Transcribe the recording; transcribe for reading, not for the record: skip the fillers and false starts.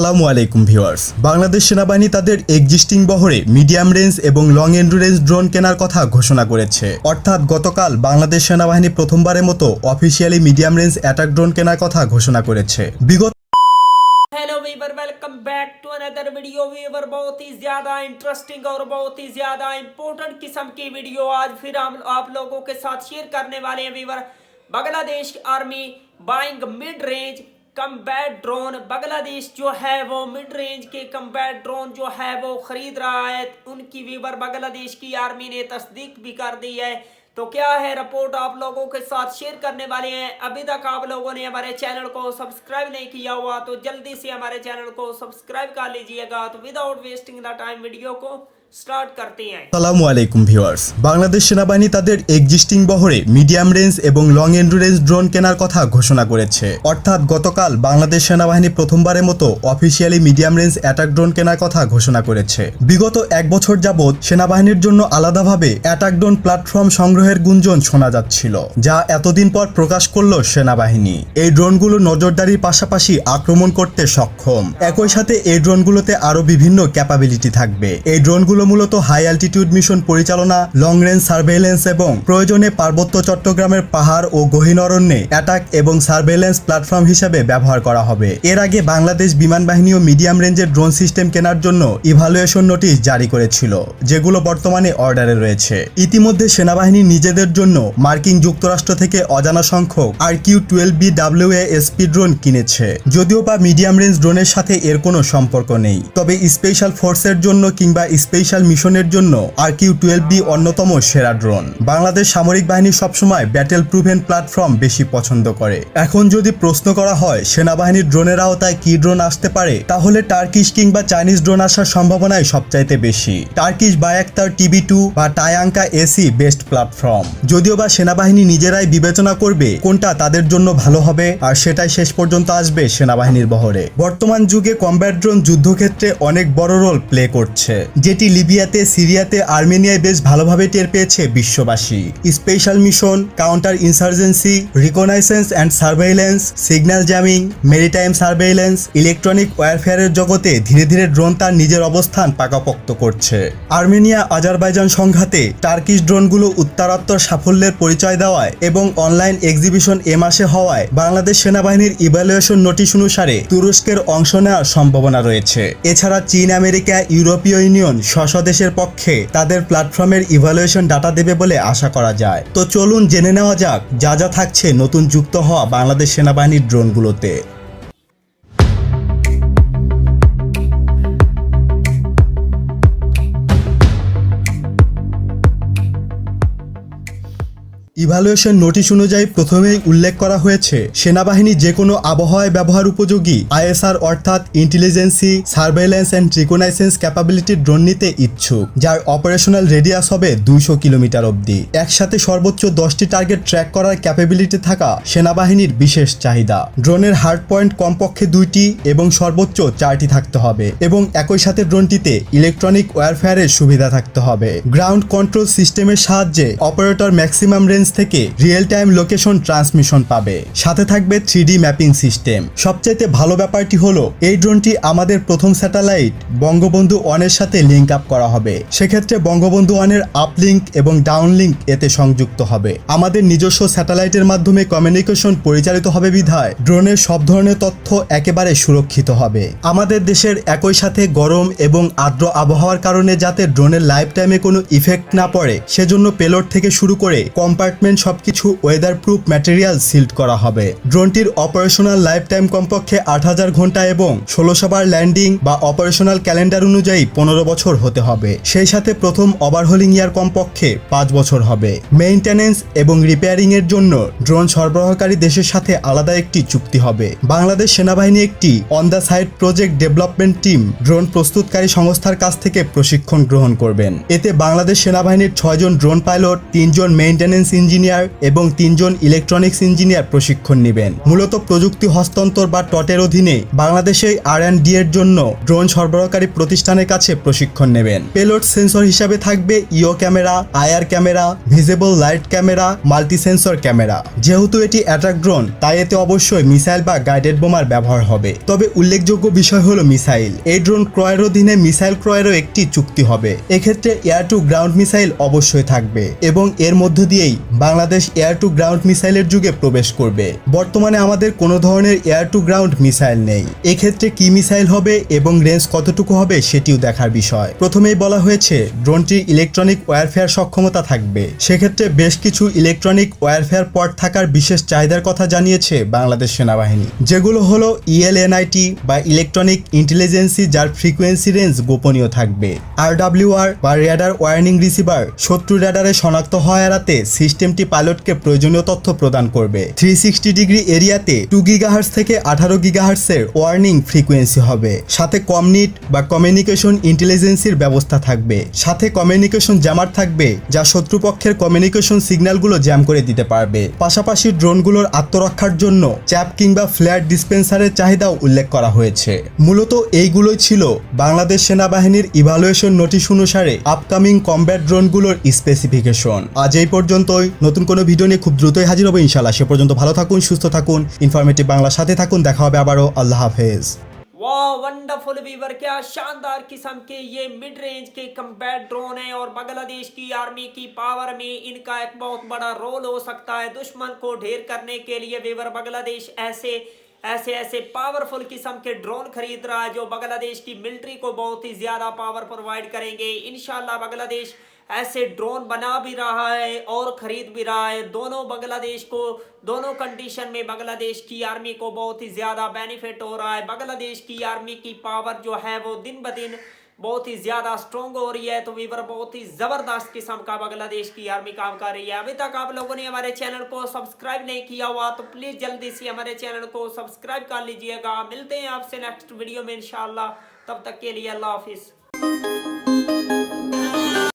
আসসালামু আলাইকুম ভিউয়ার্স। বাংলাদেশ সেনাবাহিনী তাদের এক্সিস্টিং বহরে মিডিয়াম রেঞ্জ এবং লং এন্ডুরেন্স ড্রোন কেনার কথা ঘোষণা করেছে। অর্থাৎ গতকাল বাংলাদেশ সেনাবাহিনী প্রথমবারের মতো officially medium range attack drone কেনার কথা ঘোষণा করেছে। বিগত hello viewer, welcome back to another video. Viewer बहुत ही ज़्यादा इंटरेस्टिंग और बहुत ही ज़्यादा इम्पोर्टेंट किस्म की वीडियो आज फिर हम आप लोगों के साथ शेयर करने वाले हैं। Viewer, Bangladesh army buying mid range combat drone. Bangladesh जो है वो मिड रेंज के कम्बैट ड्रोन जो है वो खरीद रहा है। उनकी वीवर बांग्लादेश की आर्मी ने तस्दीक भी कर दी है। तो क्या है रिपोर्ट आप लोगों के साथ शेयर करने वाले हैं। अभी तक आप लोगों ने हमारे चैनल को सब्सक्राइब नहीं किया हुआ तो जल्दी से हमारे चैनल को सब्सक्राइब कर लीजिएगा। तो without wasting the time video को স্টার্ট করতে हैं। আসসালামু আলাইকুম ভিউয়ার্স। বাংলাদেশ সেনাবাহিনী তাদের এক্সিস্টিং বহরে মিডিয়াম রেঞ্জ এবং লং এন্ডুরেন্স ড্রোন কেনার কথা ঘোষণা করেছে। অর্থাৎ গতকাল বাংলাদেশ সেনাবাহিনী প্রথমবারের মতো officially medium range attack drone কেনার কথা ঘোষণা করেছে। বিগত এক বছর যাবৎ সেনাবাহিনীর জন্য আলাদাভাবে অ্যাটাক ড্রোন প্ল্যাটফর্ম সংগ্রহের গুঞ্জন শোনা যাচ্ছিল, যা এতদিন পর প্রকাশ করল সেনাবাহিনী। এই ড্রোনগুলো নজরদারির পাশাপাশি আক্রমণ করতে সক্ষম। একই সাথে এই ড্রোনগুলোতে আরো বিভিন্ন ক্যাপাবিলিটি থাকবে। এই ড্রোনগুলো মূলত হাই অ্যালটিটিউড মিশন পরিচালনা, লং রেঞ্জ সার্ভেইলেন্স এবং প্রয়োজনে পার্বত্য চট্টগ্রামের পাহাড় ও গহীন অরণ্যে অ্যাটাক এবং সার্ভেইলেন্স প্ল্যাটফর্ম হিসেবে ব্যবহার করা হবে। এর আগে বাংলাদেশ বিমান বাহিনীও মিডিয়াম রেঞ্জের ড্রোন সিস্টেম কেনার জন্য ইভালুয়েশন নোটিশ জারি করেছিল, যেগুলো বর্তমানে অর্ডারে রয়েছে। ইতিমধ্যে সেনাবাহিনী নিজেদের জন্য মার্কিন যুক্তরাষ্ট্র থেকে অজানা সংখ্যক RQ-12B ড্রোন কিনেছে। যদিও বা মিডিয়াম রেঞ্জ ড্রোনের সাথে এর কোনো সম্পর্ক নেই, তবে স্পেশাল ফোর্সের জন্য কিংবা স্পেশাল মিশনের জন্য RQ-12B অন্যতম সেরা ড্রোন। বাংলাদেশ সামরিক বাহিনী সবসময় ব্যাটেল প্রুভেন প্ল্যাটফর্ম বেশি পছন্দ করে। এখন যদি প্রশ্ন করা হয় সেনাবাহিনীর ড্রোনের আওতায় কি ড্রোন আসতে পারে, তাহলে টার্কিশ কিংবা চাইনিজ ড্রোন আসার সম্ভাবনাই সবচাইতে বেশি। টার্কিশ বায়াক্তার TB2 বা টায়াঙ্কা AC বেস্ট প্ল্যাটফর্ম। যদিও বা সেনাবাহিনী নিজেরাই বিবেচনা করবে কোনটা তাদের জন্য ভালো হবে, আর সেটাই শেষ পর্যন্ত আসবে সেনাবাহিনীর বহরে। বর্তমান যুগে কমব্যাট ড্রোন যুদ্ধক্ষেত্রে অনেক বড় রোল প্লে করছে, যেটি লিবিয়াতে, সিরিয়াতে, আর্মেনিয়ায় বেশ ভালোভাবে টের পেয়েছে বিশ্ববাসী। Special mission, counter insurgency, reconnaissance and surveillance, signal jamming, maritime surveillance, electronic ওয়ারফেয়ারের জগতে ধীরে ধীরে ড্রোন তার নিজের অবস্থান পাকাপোক্ত করছে। আর্মেনিয়া আজারবাইজান সংঘাতে টার্কিশ ড্রোনগুলো উত্তরোত্তর সাফল্যের পরিচয় দেওয়ায় এবং অনলাইন এক্সিবিশন এ মাসে হওয়ায় বাংলাদেশ সেনাবাহিনীর ইভ্যালুয়েশন নোটিশ অনুসারে তুরস্কের অংশ নেওয়ার সম্ভাবনা রয়েছে। এছাড়া চীন, আমেরিকা, ইউরোপীয় ইউনিয়ন স্বদেশের পক্ষে তাদের প্ল্যাটফর্মের ইভ্যালুয়েশন ডাটা দেবে বলে আশা করা যায়। তো চলুন জেনে নেওয়া যাক যা যা থাকছে নতুন যুক্ত হওয়া বাংলাদেশ সেনাবাহিনীর ড্রোনগুলোতে। ইভালুয়েশন নোটিশ অনুযায়ী প্রথমেই উল্লেখ করা হয়েছে সেনাবাহিনী যে কোনো আবহাওয়ায় ব্যবহার উপযোগী ISR অর্থাৎ ইন্টেলিজেন্সি, সার্ভেইলেন্স অ্যান্ড রিকনাইসেন্স ক্যাপাবিলিটি ড্রোন নিতে ইচ্ছুক, যার অপারেশনাল রেডিয়াস হবে 200 কিলোমিটার অবধি। একসাথে সর্বোচ্চ 10টি টার্গেট ট্র্যাক করার ক্যাপাবিলিটি থাকা সেনাবাহিনীর বিশেষ চাহিদা। ড্রোনের হার্ড পয়েন্ট কমপক্ষে 2টি এবং সর্বোচ্চ 4টি থাকতে হবে এবং একই সাথে ড্রোনটিতে ইলেকট্রনিক ওয়ারফেয়ারের সুবিধা থাকতে হবে। গ্রাউন্ড কন্ট্রোল সিস্টেমের সাহায্যে অপারেটর ম্যাক্সিমাম রেঞ্জ থেকে রিয়েল টাইম লোকেশন ট্রান্সমিশন পাবে। সাথে থাকবে 3D ম্যাপিং সিস্টেম। সবচাইতে ভালো ব্যাপারটি হলো এই ড্রোনটি আমাদের প্রথম স্যাটেলাইট বঙ্গবন্ধু 1 এর সাথে লিঙ্ক আপ করা হবে। সেক্ষেত্রে বঙ্গবন্ধু 1 এর আপলিঙ্ক এবং ডাউনলিঙ্ক এতে সংযুক্ত হবে। আমাদের নিজস্ব স্যাটেলাইটের মাধ্যমে কমিউনিকেশন পরিচালিত হবে বিধায় ড্রোনের সব ধরনের তথ্য একেবারে সুরক্ষিত হবে। আমাদের দেশের একই সাথে গরম এবং আর্দ্র আবহাওয়ার কারণে যাতে ড্রোনের লাইফ টাইমে কোনো ইফেক্ট না পড়ে, সেজন্য পেলোড থেকে শুরু করে কম্পার্টমেন্ট সবকিছু ওয়েদার প্রুফ ম্যাটেরিয়াল সিল্ড করা হবে। ড্রোনটির অপারেশনাল লাইফ টাইম কমপক্ষে 8000 ঘন্টা এবং 1600 বার ল্যান্ডিং বা অপারেশনাল ক্যালেন্ডার অনুযায়ী 15 বছর হতে হবে। সেই সাথে প্রথম ওভারহোলিং ইয়ার কমপক্ষে 5 বছর হবে। মেইনটেনেন্স এবং রিপেয়ারিং এর জন্য ড্রোন সরবরাহকারী দেশের সাথে আলাদা একটি চুক্তি হবে। বাংলাদেশ সেনাবাহিনী একটি on the side project development team drone প্রস্তুতকারী সংস্থার কাছ থেকে প্রশিক্ষণ গ্রহণ করবেন। এতে বাংলাদেশ সেনাবাহিনীর 6 জন ড্রোন পাইলট, 3 জন মেইনটেনেন্স ইঞ্জিনিয়ার ইঞ্জিনিয়ার এবং 3 জন ইলেকট্রনিক্স ইঞ্জিনিয়ার প্রশিক্ষণ নেবেন। মূলত প্রযুক্তি হস্তান্তর বা টটের অধীনে বাংলাদেশে R&D এর জন্য ড্রোন সরবরাহকারী প্রতিষ্ঠানের কাছে প্রশিক্ষণ নেবেন। পেলোড সেন্সর হিসাবে থাকবে ইও camera, IR camera, visible light camera, multi sensor camera. যেহেতু এটি অ্যাটাক ড্রোন, তাই এতে অবশ্যই মিসাইল বা গাইডেড বোমার ব্যবহার হবে। তবে উল্লেখযোগ্য বিষয় হলো মিসাইল। এই ড্রোন ক্রয়ের অধীনে মিসাইল ক্রয়েরও একটি চুক্তি হবে। এক্ষেত্রে এয়ার টু গ্রাউন্ড মিসাইল অবশ্যই থাকবে এবং এর মধ্য দিয়েই বাংলাদেশ এয়ার টু গ্রাউন্ড মিসাইলের যুগে প্রবেশ করবে। বর্তমানে আমাদের কোনো ধরনের এয়ার টু গ্রাউন্ড মিসাইল নেই। এক্ষেত্রে কি মিসাইল হবে এবং রেঞ্জ কতটুকু হবে সেটিও দেখার বিষয়। প্রথমেই বলা হয়েছে ড্রোনটির ইলেকট্রনিক ওয়্যারফেয়ার সক্ষমতা থাকবে। সেক্ষেত্রে বেশ কিছু ইলেকট্রনিক ওয়্যারফেয়ার পড থাকার বিশেষ চাহিদার কথা জানিয়েছে বাংলাদেশ সেনাবাহিনী, যেগুলো হলো ELNIT বা ইলেকট্রনিক ইন্টেলিজেন্সি, যার ফ্রিকোয়েন্সি রেঞ্জ গোপনীয় থাকবে। RWR বা রেডার ওয়ার্নিং রিসিভার শত্রু রেডারে শনাক্ত হওয়া এড়াতে সিস্টেমটি পাইলটকে প্রয়োজনীয় তথ্য প্রদান করবে। 360 ডিগ্রি এরিয়াতে 2 GHz থেকে 18 GHz এর ওয়ার্নিং ফ্রিকোয়েন্সি হবে। সাথে কমনিট বা কমিউনিকেশন ইন্টেলিজেন্সির ব্যবস্থা থাকবে। সাথে কমিউনিকেশন জ্যামার থাকবে, যা শত্রুপক্ষের কমিউনিকেশন সিগন্যালগুলো জ্যাম করে দিতে পারবে। পাশাপাশি ড্রোনগুলোর আত্মরক্ষার জন্য চ্যাপ কিংবা ফ্লেয়ার ডিসপেন্সারের চাহিদাও উল্লেখ করা হয়েছে। মূলত এইগুলোই ছিল বাংলাদেশ সেনাবাহিনীর ইভালুয়েশন নোটিশ অনুসারে আপকামিং কমব্যাট ড্রোনগুলোর স্পেসিফিকেশন। আজ এই পর্যন্তই। নতুন কোনো ভিডিও নিয়ে খুব দ্রুতই হাজির হবো ইনশাআল্লাহ। সে পর্যন্ত ভালো থাকুন, সুস্থ থাকুন, ইনফরমেটিভ বাংলার সাথে থাকুন। দেখা হবে আবারও। আল্লাহ হাফেজ। वाह वंडरफुल वीवर, क्या शानदार किस्म के ये मिड रेंज के कम्बैट ड्रोन है और बांग्लादेश की आर्मी की पावर में इनका एक बहुत बड़ा रोल हो सकता है दुश्मन को ढेर करने के लिए। वीवर बांग्लादेश ऐसे ऐसे ऐसे पावरफुल किस्म के ड्रोन खरीद रहा है जो बांग्लादेश की मिलिट्री को बहुत ही ज्यादा पावर प्रोवाइड करेंगे। इंशाल्लाह बांग्लादेश ऐसे ड्रोन बना भी रहा है और खरीद भी रहा है। दोनों बांग्लादेश को दोनों कंडीशन में बांग्लादेश की आर्मी को बहुत ही ज्यादा बेनिफिट हो रहा है। बांग्लादेश की आर्मी की पावर जो है वो दिन ब दिन बहुत ही ज्यादा स्ट्रॉन्ग हो रही है। तो वीवर बहुत ही जबरदस्त किस्म का बांग्लादेश की आर्मी काम कर रही है। अभी तक आप लोगों ने हमारे चैनल को सब्सक्राइब नहीं किया हुआ तो प्लीज जल्दी से हमारे चैनल को सब्सक्राइब कर लीजिएगा। मिलते हैं आपसे नेक्स्ट वीडियो में इंशाल्लाह। तब तक के लिए अल्लाह हाफिज।